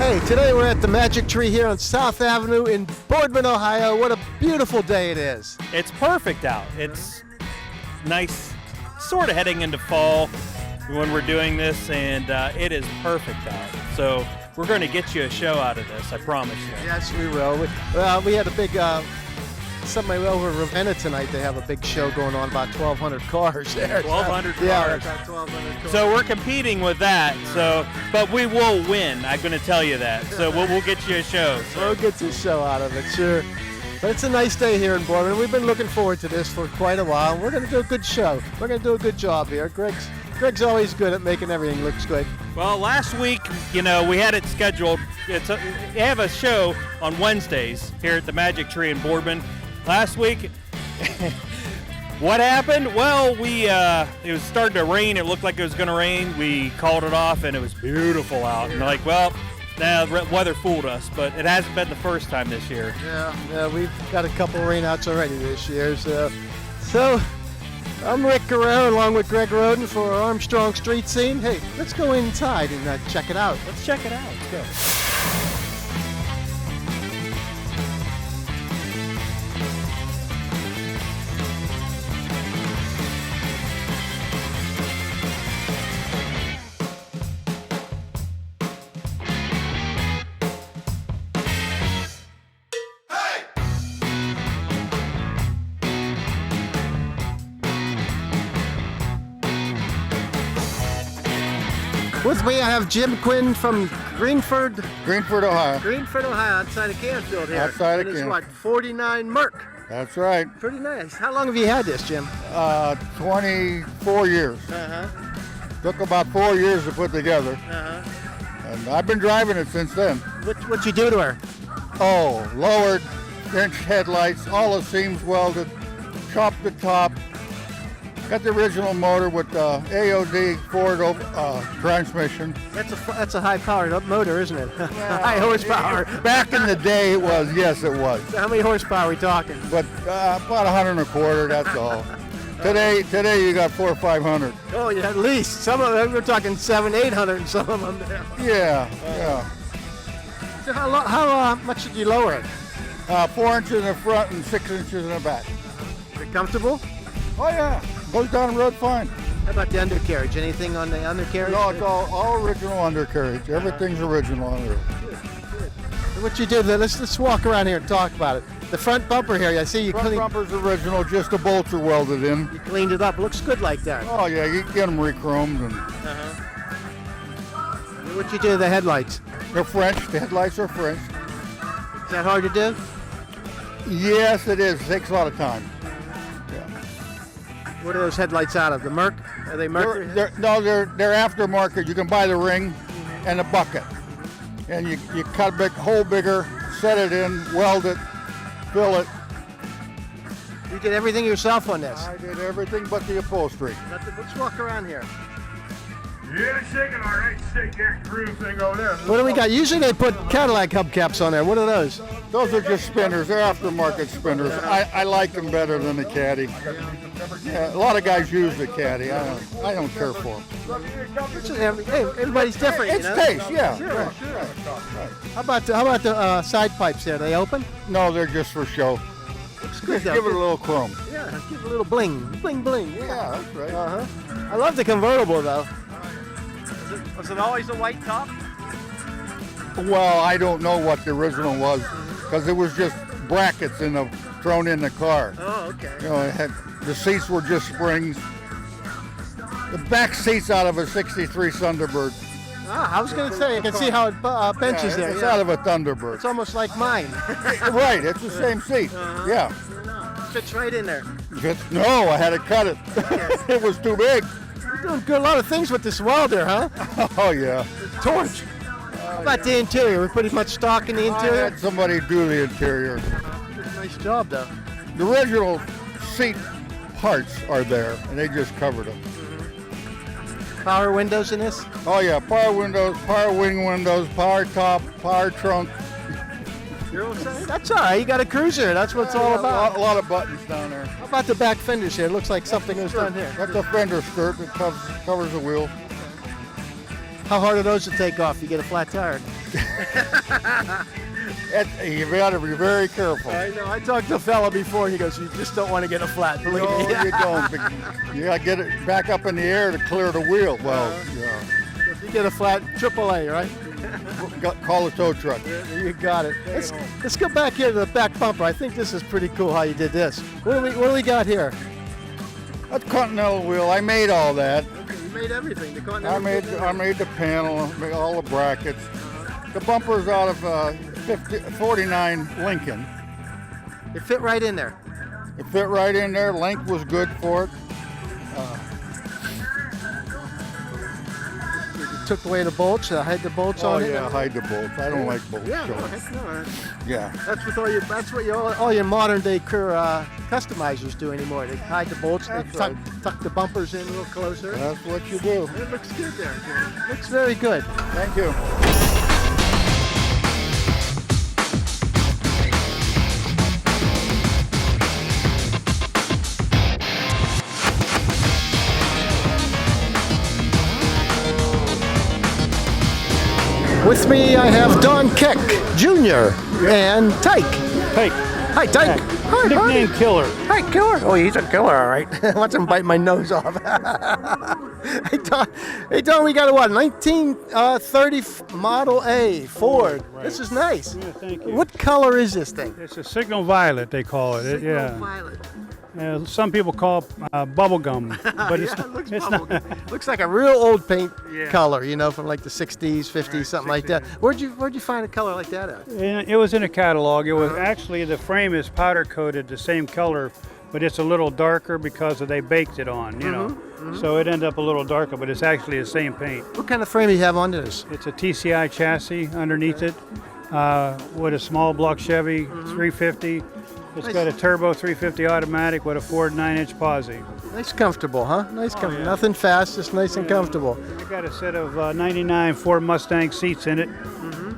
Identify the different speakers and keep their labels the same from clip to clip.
Speaker 1: Hey, today we're at the Magic Tree here on South Avenue in Boardman, Ohio. What a beautiful day it is.
Speaker 2: It's perfect out. It's nice, sort of heading into fall when we're doing this, and it is perfect out. So we're going to get you a show out of this, I promise you.
Speaker 1: Yes, we will. We had a big, somebody over in Ravenna tonight. They have a big show going on, about 1,200 cars there.
Speaker 2: 1,200 cars.
Speaker 1: Yeah, about 1,200 cars.
Speaker 2: So we're competing with that. So, but we will win. I'm going to tell you that. So we'll get you a show. So.
Speaker 1: We'll get you a show out of it, sure. But it's a nice day here in Boardman. We've been looking forward to this for quite a while. We're going to do a good show. We're going to do a good job here. Greg's always good at making everything look good.
Speaker 2: Well, last week, we had it scheduled. We have a show on Wednesdays here at the Magic Tree in Boardman. Last week, what happened? Well, it was starting to rain. It looked like it was going to rain. We called it off, and it was beautiful out. And the weather fooled us, but it hasn't been the first time this year.
Speaker 1: Yeah, we've got a couple rainouts already this year. So I'm Rick Guerrero along with Greg Roden for Armstrong Street Scene. Hey, let's go inside and check it out.
Speaker 2: Let's check it out. Let's go.
Speaker 1: With me, I have Jim Quinn from Greenford,
Speaker 3: Ohio.
Speaker 1: outside of Canfield here.
Speaker 3: Outside of
Speaker 1: And it's
Speaker 3: Canfield.
Speaker 1: what, 49 Merc?
Speaker 3: That's right.
Speaker 1: Pretty nice. How long have you had this, Jim?
Speaker 3: 24 years. Took about 4 years to put together. And I've been driving it since then.
Speaker 1: What you do to her?
Speaker 3: Oh, lowered, inch headlights, all the seams welded, chopped the top. Got the original motor with the AOD Ford transmission.
Speaker 1: That's a high-powered motor, isn't it? High horsepower.
Speaker 3: Back in the day it was, yes it was.
Speaker 1: So how many horsepower are we talking?
Speaker 3: But about 125, that's all. Today you got 400 or 500.
Speaker 1: Oh, yeah, at least. Some of them, we're talking 700, 800 in some of them.
Speaker 3: Yeah.
Speaker 1: So how much did you lower it?
Speaker 3: 4 inches in the front and 6 inches in the back.
Speaker 1: Is it comfortable?
Speaker 3: Oh yeah, goes down the road fine.
Speaker 1: How about the undercarriage? Anything on the undercarriage?
Speaker 3: No, it's all original undercarriage. Everything's original on there.
Speaker 1: Good. So what you did, let's walk around here and talk about it. The front bumper here, I see you
Speaker 3: Front bumper's original, just the bolts are welded in.
Speaker 1: You cleaned it up. Looks good like that.
Speaker 3: Oh yeah, you get them re-chromed. And
Speaker 1: What you do to the headlights?
Speaker 3: they're French, the headlights are French.
Speaker 1: Is that hard to do?
Speaker 3: Yes, it is. It takes a lot of time.
Speaker 1: What are those headlights out of? The Merc? Are they Merc?
Speaker 3: They're aftermarket. You can buy the ring and the bucket. And you cut a big hole bigger, set it in, weld it, fill it.
Speaker 1: You did everything yourself on this?
Speaker 3: I did everything but the upholstery.
Speaker 1: Let's walk around here.
Speaker 4: Yeah, shaking all right. Shake that groove thing over there.
Speaker 1: What do we got? Usually they put Cadillac hubcaps on there. What are those?
Speaker 3: Those are just spinners. They're aftermarket spinners. I like them better than the Caddy. Yeah, a lot of guys use the Caddy. I don't care for them.
Speaker 1: Hey, everybody's different.
Speaker 3: It's taste, yeah. Sure.
Speaker 1: How about the side pipes there? Are they open?
Speaker 3: No, they're just for show.
Speaker 1: Looks good,
Speaker 3: Just give it a little chrome.
Speaker 1: Yeah, give it a little bling, bling, bling.
Speaker 3: Yeah, that's right.
Speaker 1: I love the convertible though. Was it always a white top?
Speaker 3: Well, I don't know what the original was because it was just brackets thrown in the car.
Speaker 1: Oh, okay.
Speaker 3: The seats were just springs. The back seats out of a '63 Thunderbird.
Speaker 1: I was going to say, you can see how it benches there.
Speaker 3: It's out of a Thunderbird.
Speaker 1: It's almost like mine.
Speaker 3: Right, it's the same seat. Yeah.
Speaker 1: Fits right in there.
Speaker 3: No, I had to cut it. It was too big.
Speaker 1: You're doing good, a lot of things with this welder, huh?
Speaker 3: Oh, yeah.
Speaker 1: Torch. How about the interior? We're pretty much stock in the
Speaker 3: I
Speaker 1: interior.
Speaker 3: had somebody do the interior.
Speaker 1: Nice job, though.
Speaker 3: The original seat parts are there, and they just covered them.
Speaker 1: Power windows in this?
Speaker 3: Oh, yeah. Power windows, power wing windows, power top, power trunk.
Speaker 1: That's all right. You got a cruiser. That's what it's all about.
Speaker 3: A lot of buttons down there.
Speaker 1: How about the back fenders here? It looks like something was done here.
Speaker 3: That's a fender skirt that covers the wheel.
Speaker 1: How hard are those to take off? You get a flat tire.
Speaker 3: You got to be very careful.
Speaker 1: I know. I talked to a fella before. He goes, "You just don't want to get a flat." Believe
Speaker 3: No,
Speaker 1: me.
Speaker 3: you don't. You got to get it back up in the air to clear the wheel. Well, yeah.
Speaker 1: If you get a flat, AAA, right?
Speaker 3: Call a tow truck.
Speaker 1: You got it. Let's go back here to the back bumper. I think this is pretty cool how you did this. What do we got here?
Speaker 3: That's Continental wheel. I made all that.
Speaker 1: Okay, you made everything.
Speaker 3: I made the panel, made all the brackets. The bumper's out of 49 Lincoln.
Speaker 1: It fit right in there.
Speaker 3: It fit right in there. Length was good for it.
Speaker 1: You took away the bolts. Hide the bolts on it.
Speaker 3: Oh yeah, hide the bolts. I don't like bolts.
Speaker 1: Yeah,
Speaker 3: so.
Speaker 1: no, heck no.
Speaker 3: Yeah.
Speaker 1: That's what all your modern day customizers do anymore. They hide the bolts. They tuck the bumpers in a little closer.
Speaker 3: That's what you do.
Speaker 1: It looks good there, Jim. Looks very good.
Speaker 3: Thank you.
Speaker 1: With me, I have Don Keck Jr. and Tyke.
Speaker 5: Hey,
Speaker 1: Hi, Tyke. Hi,
Speaker 5: nickname
Speaker 1: buddy.
Speaker 5: Killer.
Speaker 1: Hi, Killer. Oh, he's a killer, all right. Watch him bite my nose off. Hey, Don, we got a what? 1930 Model A Ford.
Speaker 5: Right.
Speaker 1: This is nice.
Speaker 5: Yeah, thank you.
Speaker 1: What color is this thing?
Speaker 5: It's a signal violet, they call it. Yeah.
Speaker 1: Violet.
Speaker 5: Some people call it bubble gum, but
Speaker 1: Yeah, it looks
Speaker 5: it's
Speaker 1: bubblegum.
Speaker 5: not.
Speaker 1: Looks like a real old paint
Speaker 5: Yeah.
Speaker 1: color, you know, from like the 60s, 50s, something like that. Where'd you find a color like that at?
Speaker 5: It was in a catalog. It was actually, the frame is powder coated the same color, but it's a little darker because they baked it on, you know. So it ended up a little darker, but it's actually the same paint.
Speaker 1: What kind of frame do you have under this?
Speaker 5: It's a TCI chassis underneath it with a small block Chevy 350. It's got a turbo 350 automatic with a Ford 9-inch posi.
Speaker 1: Nice comfortable, huh? Nice comfortable.
Speaker 5: yeah.
Speaker 1: Nothing fast, just nice and comfortable.
Speaker 5: I got a set of 99 Ford Mustang seats in it.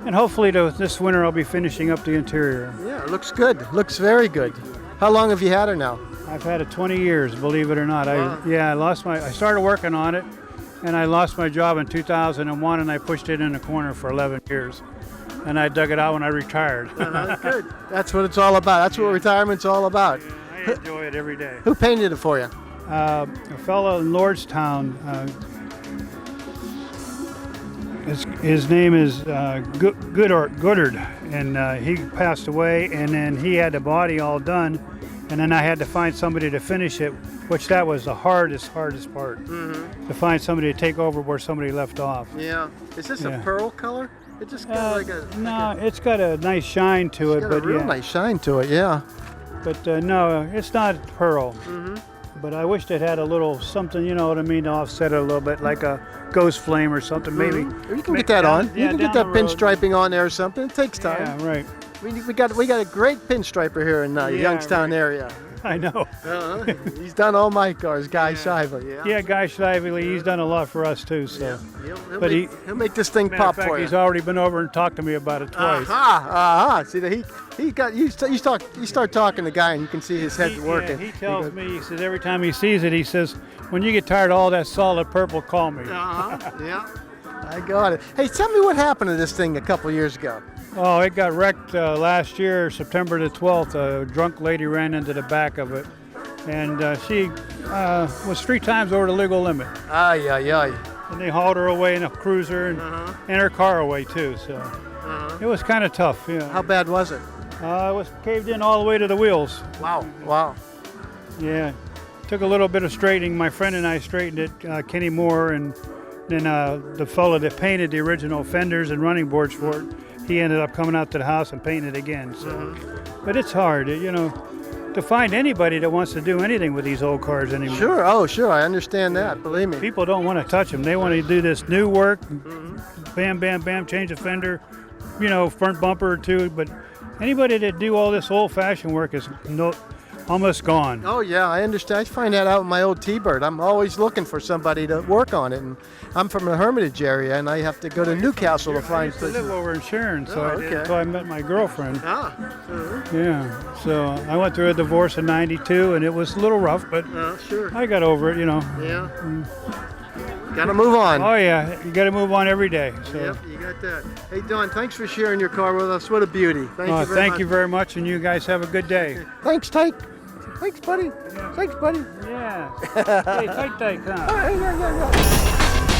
Speaker 5: And hopefully this winter I'll be finishing up the interior.
Speaker 1: Yeah, it looks good. Looks very good. How long have you had her now?
Speaker 5: I've had it 20 years, believe it or not.
Speaker 1: Wow.
Speaker 5: I started working on it and I lost my job in 2001 and I pushed it in the corner for 11 years. And I dug it out when I retired.
Speaker 1: Good. That's what it's all about. That's what retirement's all about.
Speaker 5: I enjoy it every day.
Speaker 1: Who painted it for you?
Speaker 5: A fellow in Lordstown, his name is Goodard, and he passed away, and then he had the body all done, and then I had to find somebody to finish it, which that was the hardest part, to find somebody to take over where somebody left off.
Speaker 1: Yeah. Is this a
Speaker 5: Yeah.
Speaker 1: pearl color? It just got
Speaker 5: No, it's got a nice shine to it,
Speaker 1: got
Speaker 5: but
Speaker 1: a real
Speaker 5: yeah.
Speaker 1: nice shine to it, yeah.
Speaker 5: But no, it's not pearl. But I wished it had a little something, you know what I mean, to offset it a little bit, like a ghost flame or something, maybe.
Speaker 1: You can get that on. You can get that
Speaker 5: down the road.
Speaker 1: pinstriping on there or something. It takes time.
Speaker 5: Yeah, right.
Speaker 1: We got a great pinstriper here in Youngstown
Speaker 5: right.
Speaker 1: area.
Speaker 5: I know.
Speaker 1: He's done all my cars, Guy Shively. Yeah.
Speaker 5: Yeah, Guy Shively, he's done a lot for us too. So,
Speaker 1: But he'll make this thing
Speaker 5: matter of
Speaker 1: pop
Speaker 5: fact,
Speaker 1: for you.
Speaker 5: he's already been over and talked to me about it twice.
Speaker 1: See that he got you start talking to Guy and you can see his head working.
Speaker 5: He tells me, he says every time he sees it, he says, when you get tired of all that solid purple, call me.
Speaker 1: Yeah. I got it. Hey, tell me what happened to this thing a couple years ago.
Speaker 5: Oh, it got wrecked last year, September the 12th. A drunk lady ran into the back of it, and she was 3 times over the legal limit.
Speaker 1: Ay.
Speaker 5: And they hauled her away in a cruiser and her car away too. So it was kind of tough. Yeah.
Speaker 1: How bad was it?
Speaker 5: It was caved in all the way to the wheels.
Speaker 1: Wow.
Speaker 5: Yeah, took a little bit of straightening. My friend and I straightened it, Kenny Moore, and then the fellow that painted the original fenders and running boards for it, he ended up coming out to the house and painting it again. So, but it's hard, you know, to find anybody that wants to do anything with these old cars anymore.
Speaker 1: Sure, I understand that. Believe me.
Speaker 5: People don't want to touch them. They want to do this new work, bam, bam, bam, change the fender, you know, front bumper or two. But anybody that do all this old-fashioned work is almost gone.
Speaker 1: Oh yeah, I understand. I find that out in my old T-Bird. I'm always looking for somebody to work on it, and I'm from the Hermitage area, and I have to go to Newcastle to find
Speaker 5: I live over in Sharon, so
Speaker 1: Oh, okay.
Speaker 5: that's how I met my girlfriend.
Speaker 1: Sure.
Speaker 5: Yeah, so I went through a divorce in '92, and it was a little rough, but
Speaker 1: Sure.
Speaker 5: I got over it, you know.
Speaker 1: Yeah. Gotta move on.
Speaker 5: Oh yeah, you got to move on every day. So.
Speaker 1: Yep, you got that. Hey, Don, thanks for sharing your car with us. What a beauty. Thank you very
Speaker 5: Thank
Speaker 1: much.
Speaker 5: you very much, and you guys have a good day.
Speaker 1: Thanks, Tyke. Thanks, buddy. Thanks, buddy.
Speaker 5: Yeah. Hey, tight, huh?
Speaker 1: Hey, yeah.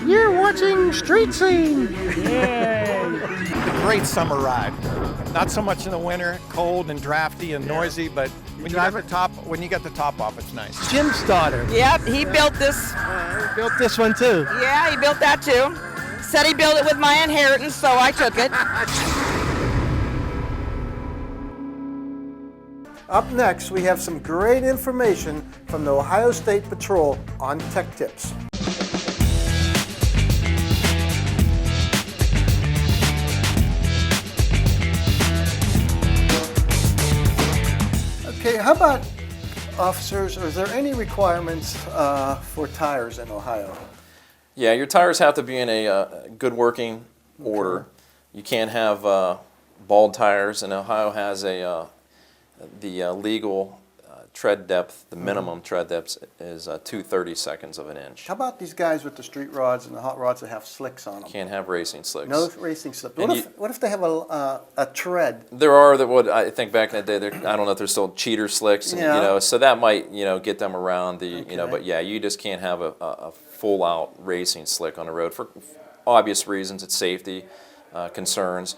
Speaker 1: You're watching Street Scene.
Speaker 6: Great summer ride. Not so much in the winter, cold and drafty and noisy, but when you get the top off, it's nice.
Speaker 1: Jim's daughter.
Speaker 7: Yep, he built this.
Speaker 1: He built this one too.
Speaker 7: Yeah, he built that too. Said he built it with my inheritance, so I took it.
Speaker 1: Up next, we have some great information from the Ohio State Patrol on tech tips. Okay, how about officers? Is there any requirements for tires in Ohio?
Speaker 8: Yeah, your tires have to be in a good working order. You can't have bald tires, and Ohio has the legal tread depth, the minimum tread depth is 2/32 of an inch.
Speaker 1: How about these guys with the street rods and the hot rods that have slicks on them?
Speaker 8: Can't have racing slicks.
Speaker 1: No racing slicks.
Speaker 8: And
Speaker 1: What if they have a tread?
Speaker 8: There are what I think back in the day. I don't know if there's still cheater slicks, and,
Speaker 1: Yeah.
Speaker 8: so that might get them around the
Speaker 1: Okay.
Speaker 8: But yeah, you just can't have a full out racing slick on the road for obvious reasons. It's safety concerns.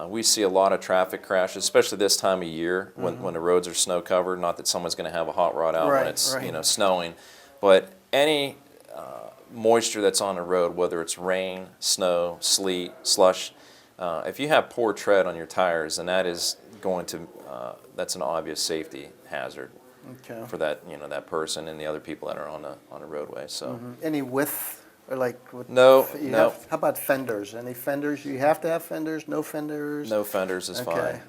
Speaker 8: We see a lot of traffic crashes, especially this time of year when the roads are snow covered. Not that someone's going to have a hot rod out when it's snowing, but any moisture that's on the road, whether it's rain, snow, sleet, slush, if you have poor tread on your tires, then that is going to that's an obvious safety hazard for that that person and the other people that are on the roadway. So
Speaker 1: Any width? Or like
Speaker 8: No.
Speaker 1: How about fenders? Any fenders? You have to have fenders? No fenders?
Speaker 8: no fenders is fine.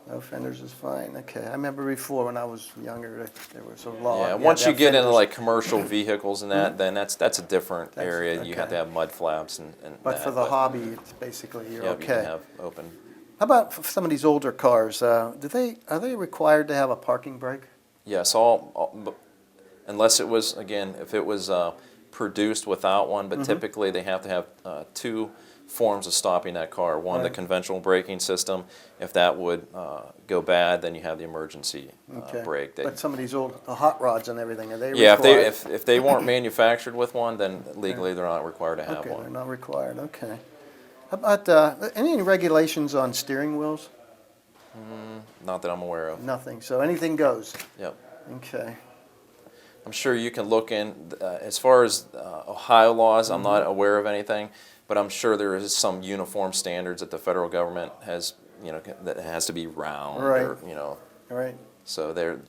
Speaker 1: No fenders is fine. Okay. I remember before when I was younger, there was a law.
Speaker 8: Yeah,
Speaker 1: you had
Speaker 8: once
Speaker 1: to
Speaker 8: you
Speaker 1: have
Speaker 8: get into
Speaker 1: fenders.
Speaker 8: like commercial vehicles and that, then that's a different area. You have
Speaker 1: okay.
Speaker 8: to have mud flaps and
Speaker 1: But
Speaker 8: that,
Speaker 1: for the hobby, it's basically you're
Speaker 8: yeah,
Speaker 1: okay.
Speaker 8: you can have open.
Speaker 1: How about for some of these older cars? Are they required to have a parking brake?
Speaker 8: Yes, unless it was, again, if it was produced without one, but typically they have to have two forms of stopping that car. One, the conventional braking system. If that would go bad, then you have the emergency brake.
Speaker 1: But some of these old hot rods and everything, are they
Speaker 8: Yeah,
Speaker 1: required?
Speaker 8: if they weren't manufactured with one, then legally they're not required to have
Speaker 1: Okay, they're
Speaker 8: one.
Speaker 1: not required. Okay. How about any regulations on steering wheels?
Speaker 8: Not that I'm aware of.
Speaker 1: Nothing. So anything goes.
Speaker 8: Yep.
Speaker 1: Okay.
Speaker 8: I'm sure you can look in, as far as Ohio laws, I'm not aware of anything, but I'm sure there is some uniform standards that the federal government has, that has to be round,
Speaker 1: Right.
Speaker 8: or,
Speaker 1: All right.
Speaker 8: so there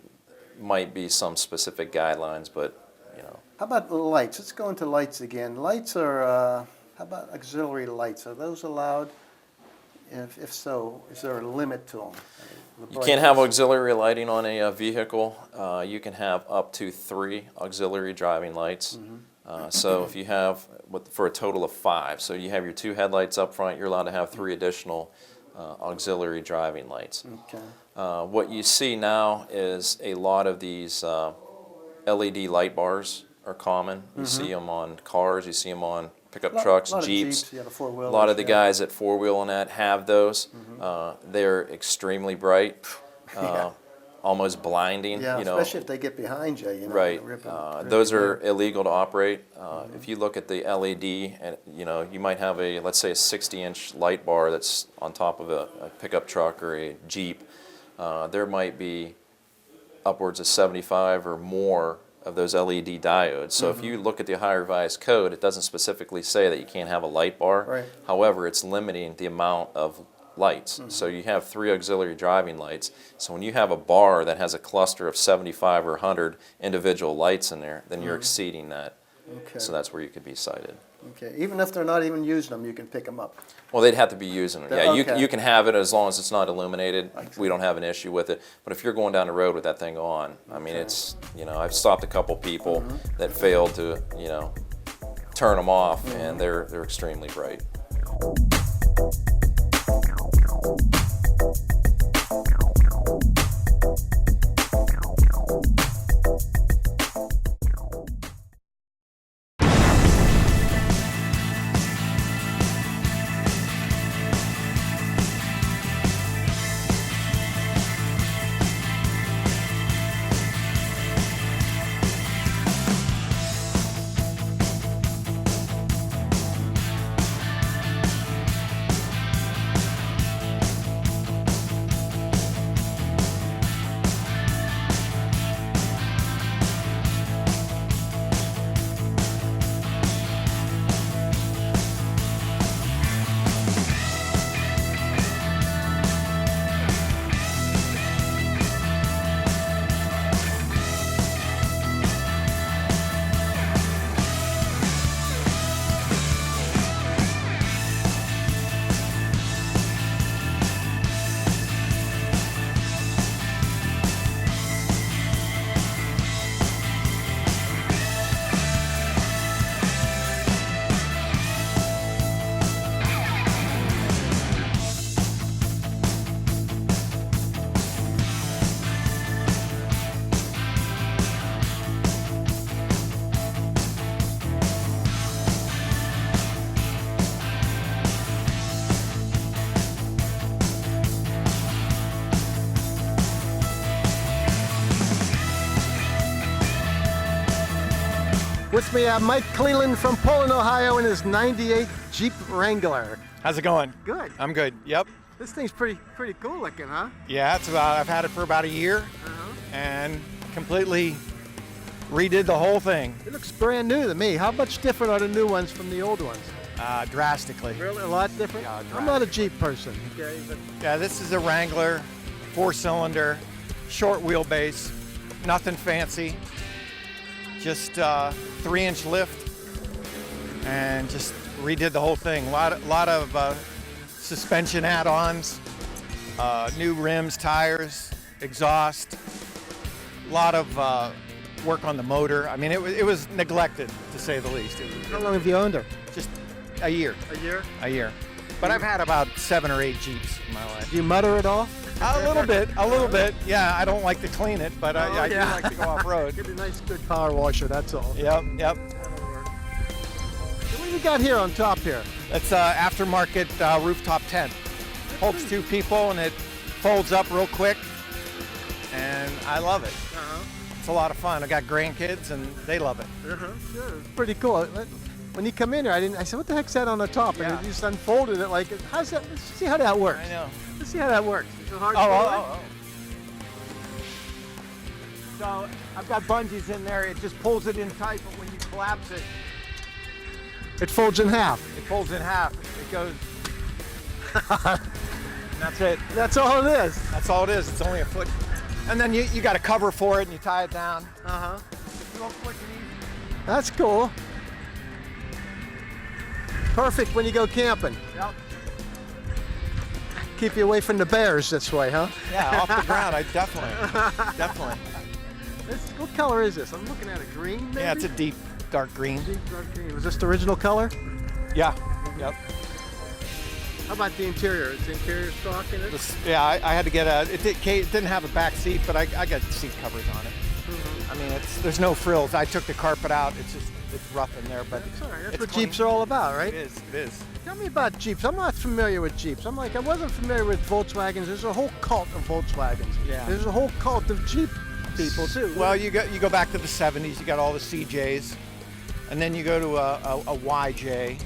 Speaker 8: might be some specific guidelines, but,
Speaker 1: How about the lights? Let's go into lights again. Lights are, how about auxiliary lights? Are those allowed? If so, is there a limit to them?
Speaker 8: you can't have auxiliary lighting on a vehicle. You can have up to 3 auxiliary driving lights. So if you have, for a total of 5, so you have your 2 headlights up front, you're allowed to have 3 additional auxiliary driving lights.
Speaker 1: Okay.
Speaker 8: What you see now is a lot of these LED light bars are common. You see them on cars, you see them on pickup trucks,
Speaker 1: lot of
Speaker 8: Jeeps.
Speaker 1: yeah, the four-wheelers,
Speaker 8: A lot of the
Speaker 1: yeah.
Speaker 8: guys that four-wheel and that have those. They're extremely bright, almost blinding.
Speaker 1: Yeah,
Speaker 8: you know,
Speaker 1: especially if they get behind you, you know.
Speaker 8: right.
Speaker 1: rip 'em
Speaker 8: Those
Speaker 1: really
Speaker 8: are
Speaker 1: good.
Speaker 8: illegal to operate. If you look at the LED, and you know, you might have a, let's say, a 60-inch light bar that's on top of a pickup truck or a Jeep. There might be upwards of 75 or more of those LED diodes. So if you look at the Ohio Revised Code, it doesn't specifically say that you can't have a light bar.
Speaker 1: Right.
Speaker 8: However, it's limiting the amount of lights. So you have 3 auxiliary driving lights. So when you have a bar that has a cluster of 75 or 100 individual lights in there, then you're exceeding that.
Speaker 1: Okay.
Speaker 8: So that's where you could be cited.
Speaker 1: Okay, even if they're not even using them, you can pick them up.
Speaker 8: Well, they'd have to be using it. Yeah,
Speaker 1: Okay.
Speaker 8: you can have it as long as it's not illuminated. We don't have an issue with it. But if you're going down the road with that thing on, I mean, it's, you know, I've stopped a couple people that failed to, you know, turn them off, and they're extremely bright.
Speaker 1: With me, Mike Cleland from Poland, Ohio, in his '98 Jeep Wrangler.
Speaker 6: How's it going?
Speaker 1: Good.
Speaker 6: I'm good. Yep.
Speaker 1: This thing's pretty cool looking, huh?
Speaker 6: Yeah, I've had it for about a year and completely redid the whole thing
Speaker 1: It looks brand new to me. How much different are the new ones from the old ones?
Speaker 6: drastically.
Speaker 1: Really, a lot different?
Speaker 6: Yeah,
Speaker 1: I'm not a Jeep person. Okay, but
Speaker 6: Yeah, this is a Wrangler, 4-cylinder, short wheelbase, nothing fancy. Just 3-inch lift, and just redid the whole thing. A lot of suspension add-ons, new rims, tires, exhaust. A lot of work on the motor. I mean, it was neglected, to say the least.
Speaker 1: how long have you owned her?
Speaker 6: Just a year.
Speaker 1: A year.
Speaker 6: But I've had about 7 or 8 Jeeps in my life.
Speaker 1: Do you mutter at all?
Speaker 6: A little bit. Yeah, I don't like to clean it, but I do
Speaker 1: yeah.
Speaker 6: like to go off-road.
Speaker 1: Get a nice, good power washer, that's all.
Speaker 6: Yep.
Speaker 1: What do you got here on top here?
Speaker 6: It's aftermarket rooftop tent. Holds 2 people and it folds up real quick, and I love it. It's a lot of fun. I got grandkids and they love it.
Speaker 1: Sure, it's pretty cool. When you come in here, I said, what the heck's that on the top? And
Speaker 6: Yeah.
Speaker 1: you just unfolded it like, how's that? Let's see how that works.
Speaker 6: I know.
Speaker 1: Let's see how that works. Is it hard to
Speaker 6: Oh.
Speaker 9: So I've got bungees in there. It just pulls it in tight, but when you collapse it,
Speaker 1: It folds in half.
Speaker 9: it folds in half. It goes. And that's it.
Speaker 1: That's all it is.
Speaker 6: That's all it is. It's only a foot. And then you got a cover for it and you tie it down.
Speaker 9: Real quick and easy.
Speaker 1: That's cool. Perfect when you go camping.
Speaker 9: Yep.
Speaker 1: Keep you away from the bears this way, huh?
Speaker 6: Yeah, off the ground. I definitely.
Speaker 1: What color is this? I'm looking at a green, maybe?
Speaker 6: Yeah, it's a deep dark green.
Speaker 1: Deep dark green. Was this the original color?
Speaker 6: Yeah. Yep.
Speaker 1: How about the interior? Is the interior stock in it?
Speaker 6: Yeah, I had to get it didn't have a back seat, but I got seat covers on it. I mean, there's no frills. I took the carpet out. It's rough in there, but
Speaker 1: That's all right. That's
Speaker 6: it's
Speaker 1: what
Speaker 6: clean.
Speaker 1: Jeeps are all about, right?
Speaker 6: It is.
Speaker 1: Tell me about Jeeps. I'm not familiar with Jeeps. I wasn't familiar with Volkswagens. There's a whole cult of Volkswagens.
Speaker 6: Yeah.
Speaker 1: There's a whole cult of Jeep people too.
Speaker 6: Well, you go back to the 70s. You got all the CJs, and then you go to a YJ,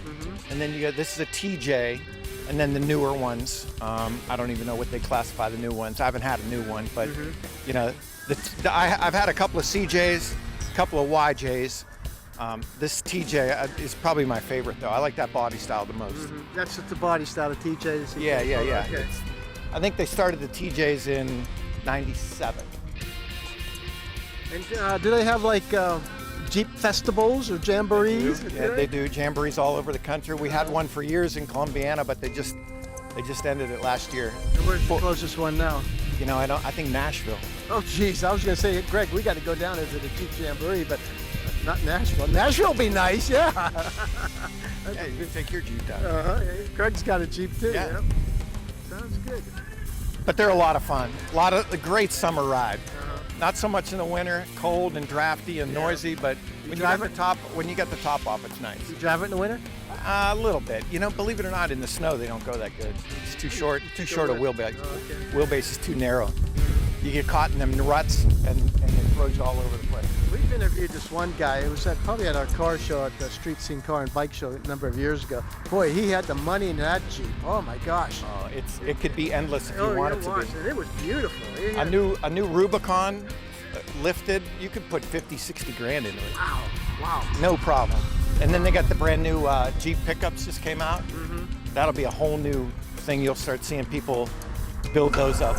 Speaker 6: and then this is a TJ, and then the newer ones. I don't even know what they classify the new ones. I haven't had a new one, but you know, I've had a couple of CJs, a couple of YJs. This TJ is probably my favorite though. I like that body style the most.
Speaker 1: That's just the body style of TJs.
Speaker 6: Yeah.
Speaker 1: Okay.
Speaker 6: I think they started the TJs in '97.
Speaker 1: And do they have like Jeep festivals or jamborees?
Speaker 6: Yeah, they do jamborees all over the country. We had one for years in Columbiana, but they just ended it last year.
Speaker 1: And where's the closest one now?
Speaker 6: You know, I think Nashville.
Speaker 1: Oh, geez. I was going to say, Greg, we got to go down there to the Jeep Jamboree, but not Nashville. Nashville will be nice, yeah.
Speaker 6: Yeah, you can take your Jeep down.
Speaker 1: Yeah. Greg's got a Jeep too.
Speaker 6: Yeah.
Speaker 1: Sounds good.
Speaker 6: But they're a lot of fun. A great summer ride. Not so much in the winter, cold and drafty and noisy, but when you get the top off, it's nice.
Speaker 1: You drive it in the winter?
Speaker 6: A little bit. You know, believe it or not, in the snow they don't go that good. It's too short a wheelbase.
Speaker 1: Oh, okay.
Speaker 6: Wheelbase is too narrow. You get caught in them ruts and it throws you all over the place.
Speaker 1: We've interviewed this one guy. It was probably at our car show at the Street Scene Car and Bike Show a number of years ago. Boy, he had the money in that Jeep. Oh my gosh.
Speaker 6: It could be endless if you want it to be.
Speaker 1: And it was beautiful.
Speaker 6: A new Rubicon lifted, you could put 50, 60 grand into it.
Speaker 1: Wow.
Speaker 6: No problem. And then they got the brand new Jeep pickups just came out. That'll be a whole new thing. You'll start seeing people build those up.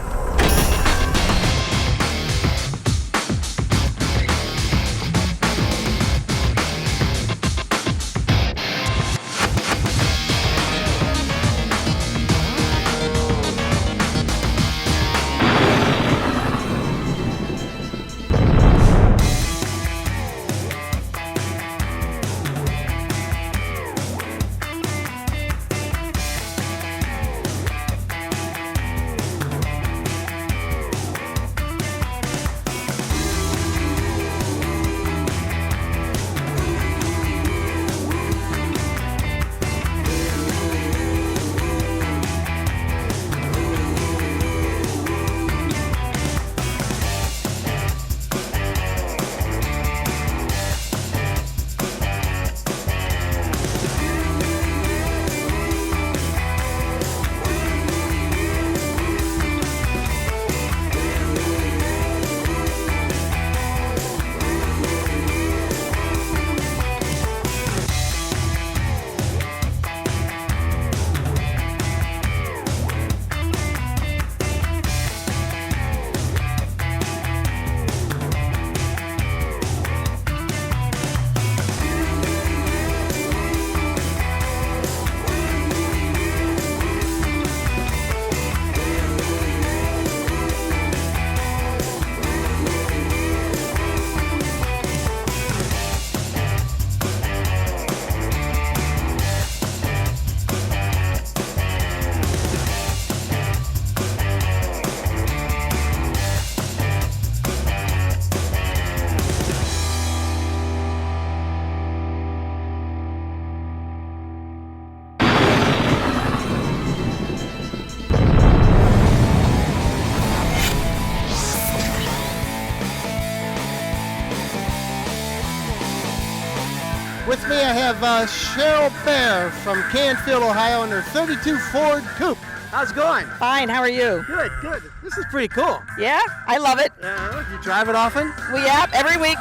Speaker 1: With me, I have Cheryl Bear from Canfield, Ohio, in her 32 Ford Coupe. How's it going?
Speaker 7: Fine, how are you?
Speaker 1: Good. This is pretty cool.
Speaker 7: Yeah, I love it.
Speaker 1: You drive it often?
Speaker 7: Yep, every week,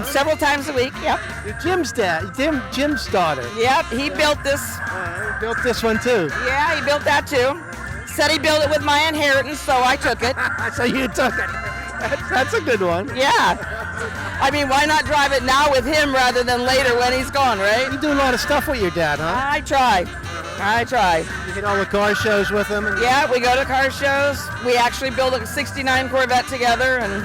Speaker 7: several times a week, yep.
Speaker 1: You're Jim's dad, Jim's daughter.
Speaker 7: Yep, he built this.
Speaker 1: He built this one too.
Speaker 7: Yeah, he built that too. Said he built it with my inheritance, so I took it.
Speaker 1: So you took it. That's a good one.
Speaker 7: Yeah. I mean, why not drive it now with him rather than later when he's gone, right?
Speaker 1: You do a lot of stuff with your dad, huh?
Speaker 7: I try.
Speaker 1: You hit all the car shows with him?
Speaker 7: Yeah, we go to car shows. We actually built a '69 Corvette together, and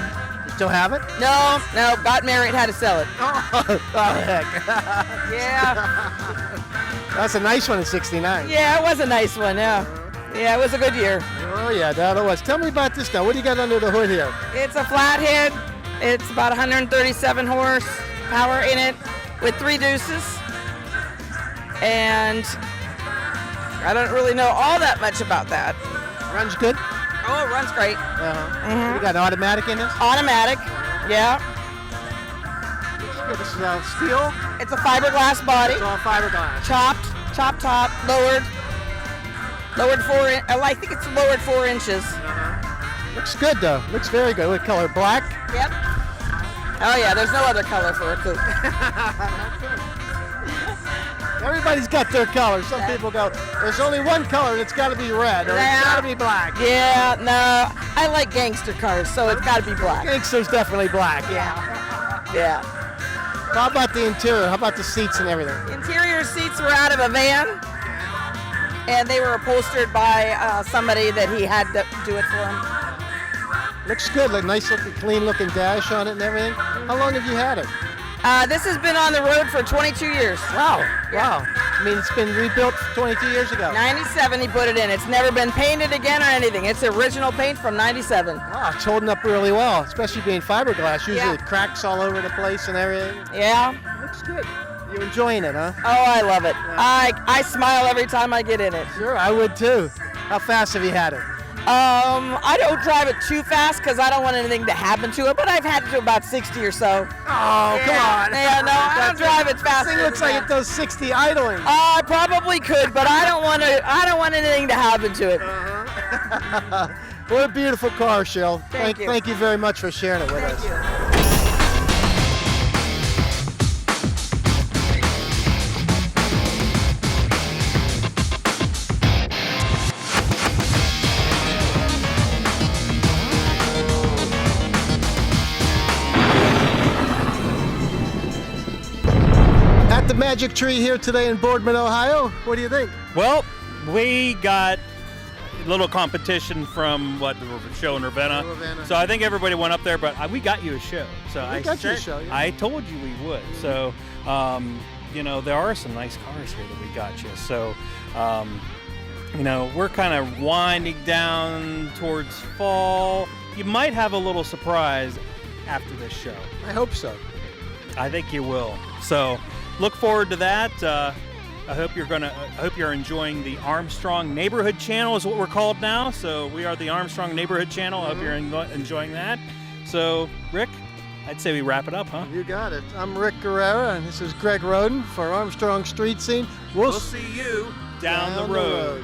Speaker 1: Still have it?
Speaker 7: No, got married, had to sell it.
Speaker 1: Oh, heck.
Speaker 7: Yeah.
Speaker 1: That's a nice one in 69.
Speaker 7: Yeah, it was a nice one, yeah. Yeah, it was a good year.
Speaker 1: Oh, yeah, that it was. Tell me about this now. What do you got under the hood here?
Speaker 7: It's a flathead. It's about 137 horsepower in it with 3 deuces. And I don't really know all that much about that.
Speaker 1: Runs good?
Speaker 7: Oh, it runs great.
Speaker 1: Uh-huh. You got an automatic in this?
Speaker 7: Automatic, yeah.
Speaker 1: This is steel?
Speaker 7: It's a fiberglass body.
Speaker 1: It's all fiberglass.
Speaker 7: Chopped top, lowered 4 I think it's lowered 4 inches.
Speaker 1: Looks good though. Looks very good. What color? Black?
Speaker 7: Yep. Oh yeah, there's no other color for a coupe.
Speaker 1: Everybody's got their color. Some people go, there's only one color and it's got to be red or
Speaker 7: Yeah.
Speaker 1: it's got to be black.
Speaker 7: Yeah, no, I like gangster cars, so it's got to be black.
Speaker 1: Gangster's definitely black.
Speaker 7: Yeah.
Speaker 1: How about the interior? How about the seats and everything?
Speaker 7: Interior seats were out of a van, and they were upholstered by somebody that he had to do it for him.
Speaker 1: Looks good. Like nice looking, clean looking dash on it and everything. How long have you had it?
Speaker 7: This has been on the road for 22 years.
Speaker 1: Wow.
Speaker 7: Yeah.
Speaker 1: Wow. I mean, it's been rebuilt 22 years ago.
Speaker 7: 97 he put it in. It's never been painted again or anything. It's original paint from 97.
Speaker 1: Wow, it's holding up really well, especially being fiberglass. Usually
Speaker 7: Yeah.
Speaker 1: it cracks all over the place and everything.
Speaker 7: Yeah.
Speaker 1: Looks good. You're enjoying it, huh?
Speaker 7: Oh, I love it. I smile every time I get in it.
Speaker 1: Sure, I would too. How fast have you had it?
Speaker 7: I don't drive it too fast because I don't want anything to happen to it, but I've had it to about 60 or so.
Speaker 1: Oh, come on.
Speaker 7: Yeah, no, I don't drive it fast.
Speaker 1: This thing looks like it does 60 idling.
Speaker 7: I probably could, but I don't want anything to happen to it.
Speaker 1: What a beautiful car, Cheryl.
Speaker 7: Thank you.
Speaker 1: Thank you very much for sharing it with us.
Speaker 7: Thank you.
Speaker 1: At the Magic Tree here today in Boardman, Ohio. What do you think?
Speaker 2: Well, we got a little competition from the show in Ravenna. So I think everybody went up there, but we got you a show. So
Speaker 1: We got you a show, yeah.
Speaker 2: I told you we would. So, there are some nice cars here that we got you. So, we're kind of winding down towards fall. You might have a little surprise after this show.
Speaker 1: I hope so.
Speaker 2: I think you will. So look forward to that. I hope you're enjoying the Armstrong Neighborhood Channel is what we're called now. So we are the Armstrong Neighborhood Channel. I hope you're enjoying that. So Rick, I'd say we wrap it up, huh?
Speaker 1: You got it. I'm Rick Guerrera, and this is Greg Roden for Armstrong Street Scene. We'll
Speaker 2: see you down the road.